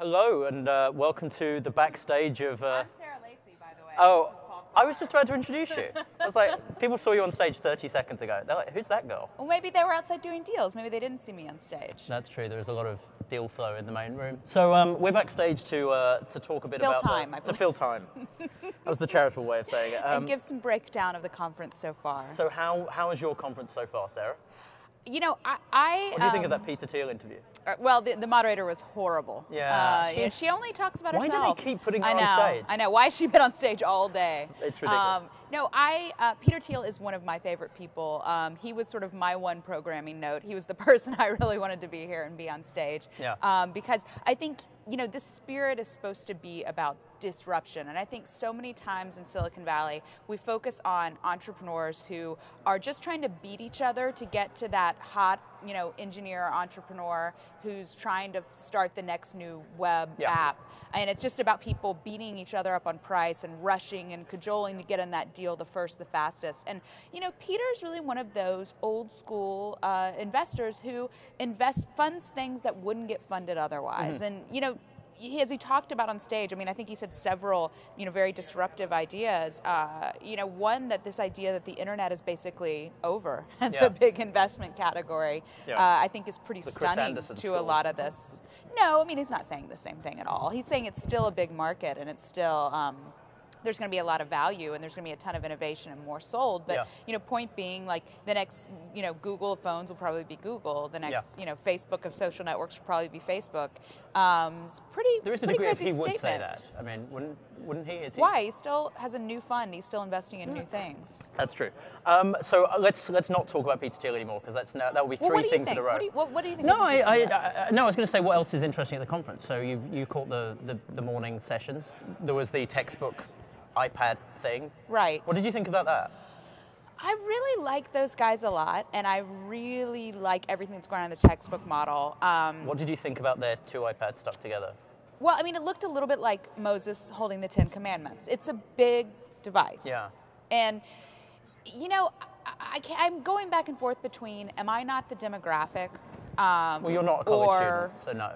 Hello, and welcome to the backstage of... I'm Sarah Lacy, by the way. Oh, This is Paul I was just about to introduce you. I was like, people saw you on stage 30 seconds ago. They're like, who's that girl? Well, maybe they were outside doing deals. Maybe they didn't see me on stage. That's true. There was a lot of deal flow in the main room. So we're backstage to talk a bit about... To fill time. That was the charitable way of saying it. And give some breakdown of the conference so far. So how is your conference so far, Sarah? You know, What do you think of that Peter Thiel interview? Well, the moderator was horrible. Yeah. She only talks about Why herself. do they keep putting her on stage? I know. Why has she been on stage all day? It's ridiculous. No, Peter Thiel is one of my favorite people. He was sort of my one programming note. He was the person I really wanted to be here and be on stage. Yeah. Because I think, you know, this spirit is supposed to be about disruption. And I think so many times in Silicon Valley, we focus on entrepreneurs who are just trying to beat each other to get to that hot, you know, engineer or entrepreneur who's trying to start the next new web app. And it's just about people beating each other up on price and rushing and cajoling to get in that deal the first, the fastest. And, you know, Peter's really one of those old school investors who funds things that wouldn't get funded otherwise. Mm-hmm. And, you know, as he talked about on stage, I mean, I think he said several, you know, very disruptive ideas. You know, one, that this idea that the internet is basically over as a big investment category, I think is pretty stunning to a lot of this. No, I mean, he's not saying the same thing at all. He's saying it's still a big market and it's still, there's going to be a lot of value and there's going to be a ton of innovation and more sold. But, you know, point being, like, the next, you know, Google of phones will probably be Google. The next, you know, Facebook of social networks will probably be Facebook. It's there is a degree he would say that. I mean, wouldn't he? Why? He still has a new fund. He's still investing in new things. That's true. So let's not talk about Peter Thiel anymore, because that will be three things in a row. What do you think? No, I was going to say what else is interesting at the conference. So you caught the morning sessions. There was the textbook iPad thing. Right. What did you think about that? I really like those guys a lot, and I really like everything that's going on in the textbook model. What did you think about their two iPads stuck together? Well, I mean, it looked a little bit like Moses holding the Ten Commandments. It's a big device. Yeah. And, you know, I'm going back and forth between, am I not the demographic? Well, you're not a college student, so no.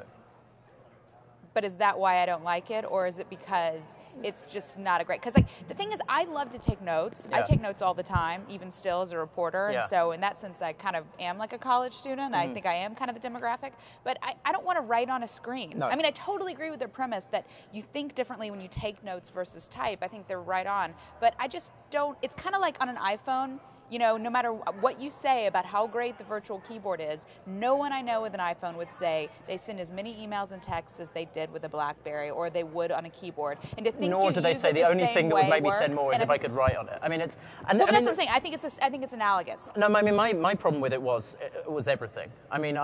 But is that why I don't like it, or is it because it's just not a great? Because, like, the thing is, I love to take notes. I take notes all the time, even still as a reporter. And so in that sense, I kind of am like a college student. I think I am kind of the demographic. But I don't want to write on a screen. No. I mean, I totally agree with their premise that you think differently when you take notes versus type. I think they're right on. But I just don't. It's kind of like on an iPhone. You know, no matter what you say about how great the virtual keyboard is, no one I know with an iPhone would say they send as many emails and texts as they did with a BlackBerry or they would on a keyboard. And to think Nor do they say the only thing that would make me send more is if I could write on it. I mean, it's. Well, that's what I'm saying. I think it's analogous. No, I mean, my problem with it was everything. I mean,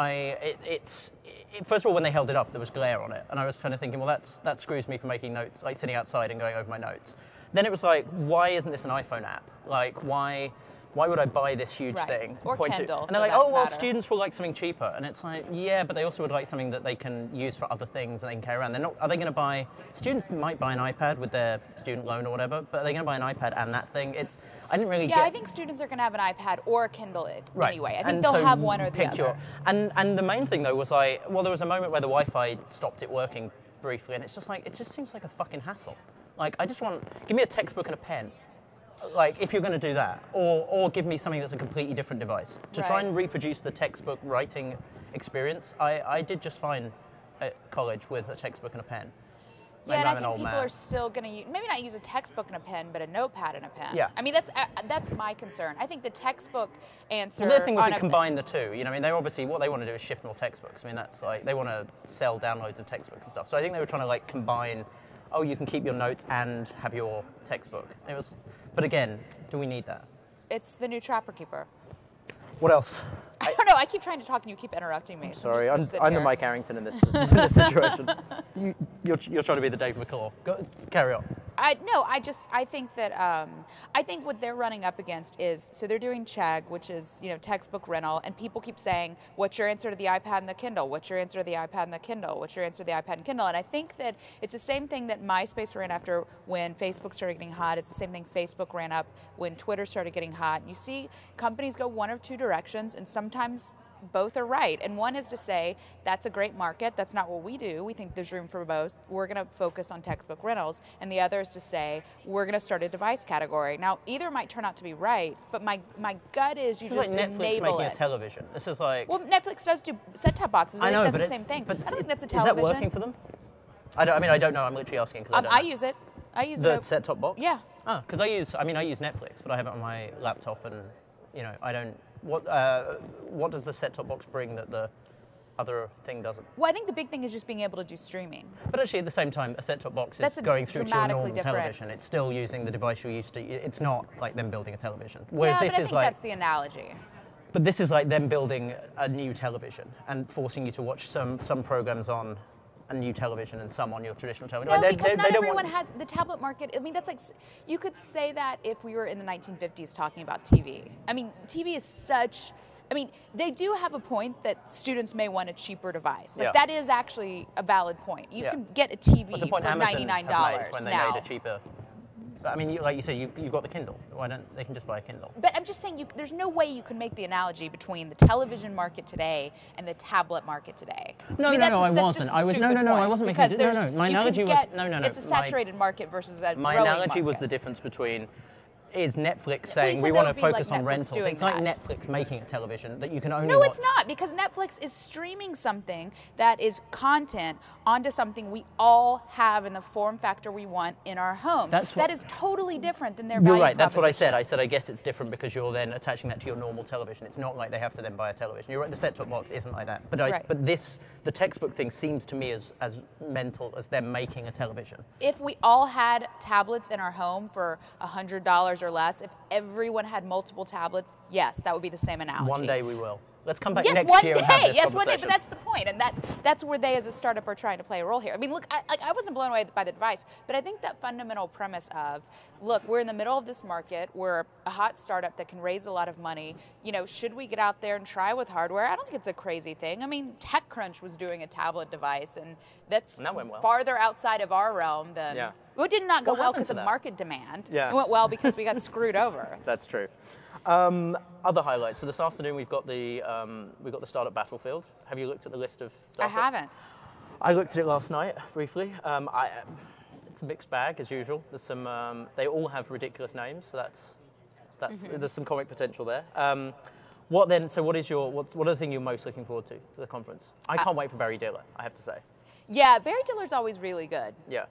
first of all, when they held it up, there was glare on it, and I was kind of thinking, well, that screws me from making notes, like sitting outside and going over my notes. Then it was like, why isn't this an iPhone app? Like, why would I buy this huge thing? Or Kindle. And they're like, oh, well, students will like something cheaper. And it's like, yeah, but they also would like something that they can use for other things and they can carry around. Are they going to buy, students might buy an iPad with their student loan or whatever, but are they going to buy an iPad and that thing? I didn't really get... Yeah, I think students are going to have an iPad or a Kindle anyway. I think they'll have one or the other. And the main thing, though, was there was a moment where the Wi-Fi stopped it working briefly, and it's just like, it just seems like a fucking hassle. Like, give me a textbook and a pen. Like, if you're going to do that, or give me something that's a completely different device. To try and reproduce the textbook writing experience, I did just fine at college with a textbook and a pen. Yeah, and I think people are still going to maybe not use a textbook and a pen, but a notepad and a pen. Yeah. I mean, that's my concern. I think the textbook answer... Well, the thing was to combine the two. You know, I mean, they obviously, what they want to do is shift more textbooks. I mean, that's like, they want to sell downloads of textbooks and stuff. So I think they were trying to, like, combine, oh, you can keep your notes and have your textbook. But again, do we need that? It's the new Trapper Keeper. What else? I don't know. I keep trying to talk and you keep interrupting me. Sorry, I'm the Mike Harrington in this situation. You're trying to be the Dave McClure. Carry on. I think that I think what they're running up against is, so they're doing Chegg, which is, you know, textbook rental, and people keep saying, what's your answer to the iPad and the Kindle? What's your answer to the iPad and the Kindle? What's your answer to the iPad and Kindle? And I think that it's the same thing that MySpace ran after when Facebook started getting hot. It's the same thing Facebook ran up when Twitter started getting hot. You see companies go one of two directions, and sometimes both are right. And one is to say, that's a great market. That's not what we do. We think there's room for both. We're going to focus on textbook rentals. And the other is to say, we're going to start a device category. Now, either might turn out to be right, but my gut is you just like Netflix enable making it. a television. This is like... Well, Netflix does do set-top boxes. I think that's the same thing. But I don't think that's a television. Is that working for them? I don't know. I'm literally asking because I don't know. I use it. I use the set-top box? Yeah. Oh, because I use Netflix, but I have it on my laptop, and I don't. What does the set-top box bring that the other thing doesn't? Well, I think the big thing is just being able to do streaming. But actually, at the same time, a set-top box is going through to your normal different. television. It's still using the device you're used to. It's not like them building a television. Whereas yeah, this but I is think like, that's the analogy. But this is like them building a new television and forcing you to watch some programs on a new television and some on your traditional television. No, because not everyone has the tablet market. I mean, that's like, you could say that if we were in the 1950s talking about TV. I mean, TV is such, I mean, they do have a point that students may want a cheaper device. Like, that is actually a valid point. You can get a TV for $99 when they now. made a cheaper. I mean, like you said, you've got the Kindle. Why don't they can just buy a Kindle? But I'm just saying, there's no way you can make the analogy between the television market today and the tablet market today. No, I wasn't. I wasn't making. No, my analogy was no. It's a saturated market versus a my growing analogy market. was the difference between. Is Netflix saying we want to focus on rentals? It's like that. Netflix making a television that you can only. No, watch. it's not, because Netflix is streaming something that is content onto something we all have in the form factor we want in our homes. That is totally different than their value You're right. That's what I said. proposition. I said I guess it's different because you're then attaching that to your normal television. It's not like they have to then buy a television. You're right. The set-top box isn't like that. But but the textbook thing seems to me as mental as them making a television. If we all had tablets in our home for $100 or less, if everyone had multiple tablets, yes, that would be the same analogy. One day we will. Let's come back yes, next year and have this yes, one day. conversation. But that's the point, and that's where they, as a startup, are trying to play a role here. I mean, look, I wasn't blown away by the device, but I think that fundamental premise of, look, we're in the middle of this market, we're a hot startup that can raise a lot of money. Should we get out there and try with hardware? I don't think it's a crazy thing. I mean, TechCrunch was doing a tablet device, and that went well. Farther outside of our realm than. Yeah. Well, it did not go well because of market demand. Yeah. It went well because we got screwed over. That's true. Other highlights. So this afternoon we've got the startup battlefield. Have you looked at the list of startups? I haven't. I looked at it last night briefly. It's a mixed bag as usual. There's some. They all have ridiculous names, so there's some comic potential there. What then? So what are the things you're most looking forward to for the conference? I can't wait for Barry Diller, I have to say. Yeah, Barry Diller's always really good. Yeah.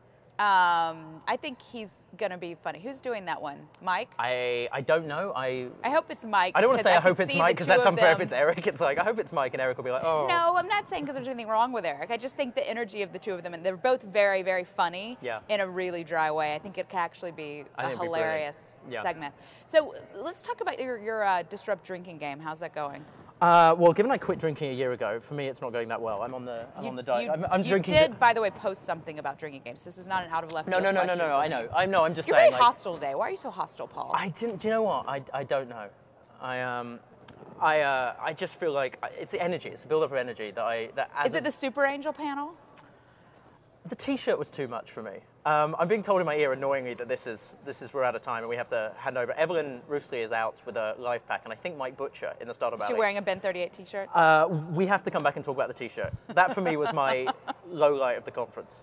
I think he's gonna be funny. Who's doing that one? Mike? I don't know. I hope it's Mike. I don't want to say I hope it's Mike because that's unfair if it's Eric. It's like I hope it's Mike and Eric will be like, oh. No, I'm not saying because there's anything wrong with Eric. I just think the energy of the two of them, and they're both very, very funny in a really dry way. I think it could actually be a hilarious segment. So let's talk about your Disrupt drinking game. How's that going? Well, given I quit drinking a year ago, for me it's not going that well. I'm on the diet. I'm drinking. You did, by the way, post something about drinking games. This is not an out of left field question. No. I know. I'm just saying. You're very hostile today. Why are you so hostile, Paul? Do you know what? I don't know. I just feel like it's the energy. It's the build-up of energy Is it the Super Angel panel? The T-shirt was too much for me. I'm being told in my ear, annoyingly, that this is we're out of time and we have to hand over. Evelyn Roosley is out with a live pack, and I think Mike Butcher in the Startup Alley. Is she wearing a Ben 38 T-shirt? We have to come back and talk about the T-shirt. That for me was my low light of the conference.